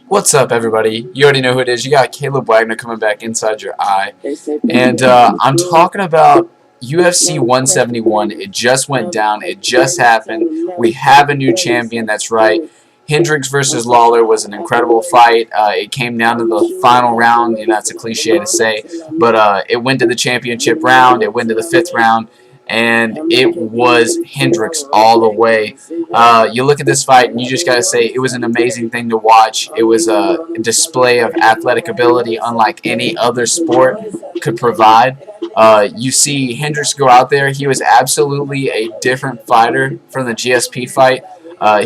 What's up, everybody? You already know who it is. You got Caleb Wagner coming back inside your eye. And I'm talking about UFC 171. It just went down. It just happened. We have a new champion. That's right. Hendricks versus Lawler was an incredible fight. It came down to the final round. You know, that's a cliche to say. But it went to the championship round. It went to the fifth round. And it was Hendricks all the way. You look at this fight, and you just got to say it was an amazing thing to watch. It was a display of athletic ability unlike any other sport could provide. You see Hendricks go out there. He was absolutely a different fighter from the GSP fight.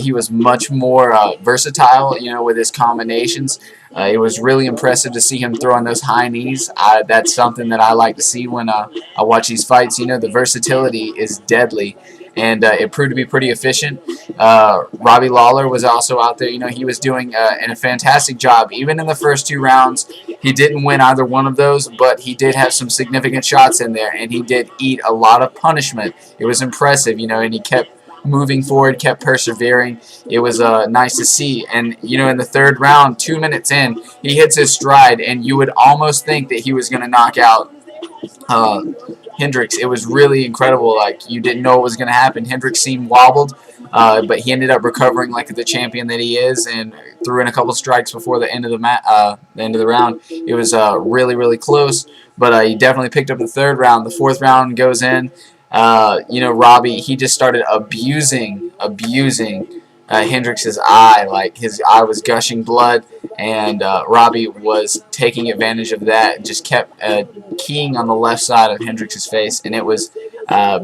He was much more versatile, you know, with his combinations. It was really impressive to see him throwing those high knees. That's something that I like to see when I watch these fights. You know, the versatility is deadly, and it proved to be pretty efficient. Robbie Lawler was also out there. You know, he was doing a fantastic job. Even in the first two rounds, he didn't win either one of those, but he did have some significant shots in there, and he did eat a lot of punishment. It was impressive, you know, and he kept moving forward, kept persevering. It was nice to see. And, you know, in the third round, 2 minutes in, he hits his stride, and you would almost think that he was going to knock out Hendricks. It was really incredible. Like, you didn't know what was going to happen. Hendricks seemed wobbled, but he ended up recovering like the champion that he is, and threw in a couple strikes before the end of the round. It was really, really close, but he definitely picked up the third round. The fourth round goes in. You know, Robbie, he just started abusing Hendricks' eye. Like, his eye was gushing blood, and Robbie was taking advantage of that and just kept keying on the left side of Hendricks' face, and it was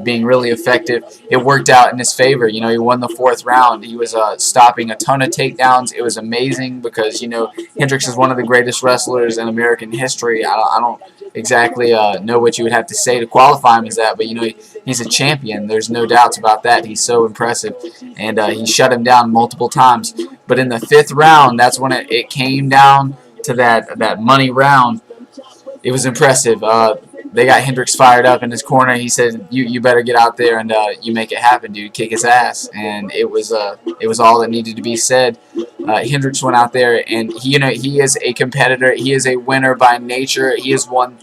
being really effective. It worked out in his favor. You know, he won the fourth round. He was stopping a ton of takedowns. It was amazing because, you know, Hendricks is one of the greatest wrestlers in American history. I don't exactly know what you would have to say to qualify him as that, but, you know, he's a champion. There's no doubts about that. He's so impressive, and he shut him down multiple times. But in the fifth round, that's when it came down to that money round. It was impressive. They got Hendricks fired up in his corner. He said, "You better get out there and you make it happen, dude. Kick his ass." And it was all that needed to be said. Hendricks went out there, and he is a competitor. He is a winner by nature. He has won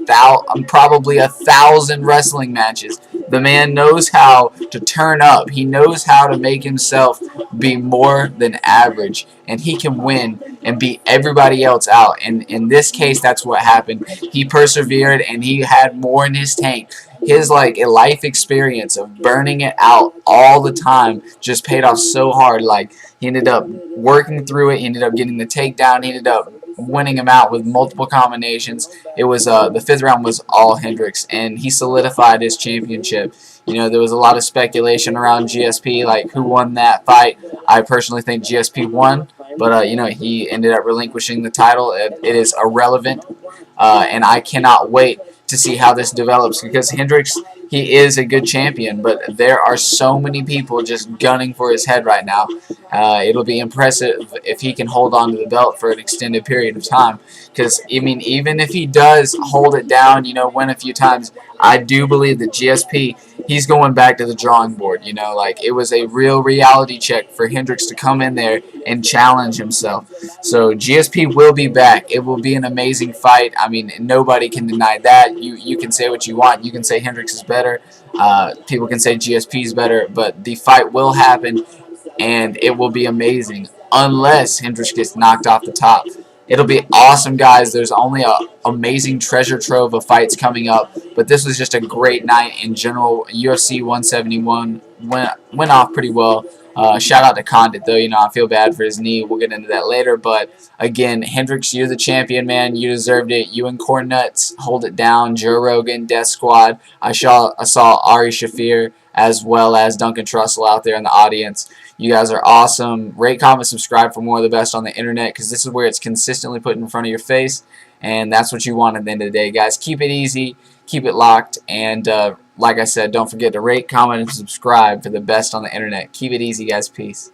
probably 1,000 wrestling matches. The man knows how to turn up. He knows how to make himself be more than average, and he can win and beat everybody else out. And in this case, that's what happened. He persevered, and he had more in his tank. His a life experience of burning it out all the time just paid off so hard. Like, he ended up working through it. He ended up getting the takedown. He ended up winning him out with multiple combinations. It was the fifth round was all Hendricks, and he solidified his championship. You know, there was a lot of speculation around GSP, like who won that fight. I personally think GSP won, but you know, he ended up relinquishing the title. It is irrelevant, and I cannot wait to see how this develops, because Hendricks, he is a good champion, but there are so many people just gunning for his head right now. It'll be impressive if he can hold on to the belt for an extended period of time, because, I mean, even if he does hold it down, you know, win a few times, I do believe that GSP, he's going back to the drawing board. You know, like, it was a real reality check for Hendricks to come in there and challenge himself. So GSP will be back. It will be an amazing fight. I mean, nobody can deny that. You can say what you want. You can say Hendricks is better. People can say GSP is better, but the fight will happen, and it will be amazing unless Hendricks gets knocked off the top. It'll be awesome, guys. There's only an amazing treasure trove of fights coming up, but this was just a great night in general. UFC 171 went off pretty well. Shout out to Condit, though. You know, I feel bad for his knee. We'll get into that later. But, again, Hendricks, you're the champion, man. You deserved it. You and Cornuts hold it down. Joe Rogan, Death Squad. I saw Ari Shafir as well as Duncan Trussell out there in the audience. You guys are awesome. Rate, comment, subscribe for more of the best on the internet, because this is where it's consistently put in front of your face, and that's what you want at the end of the day, guys. Keep it easy. Keep it locked. And like I said, don't forget to rate, comment, and subscribe for the best on the internet. Keep it easy, guys. Peace.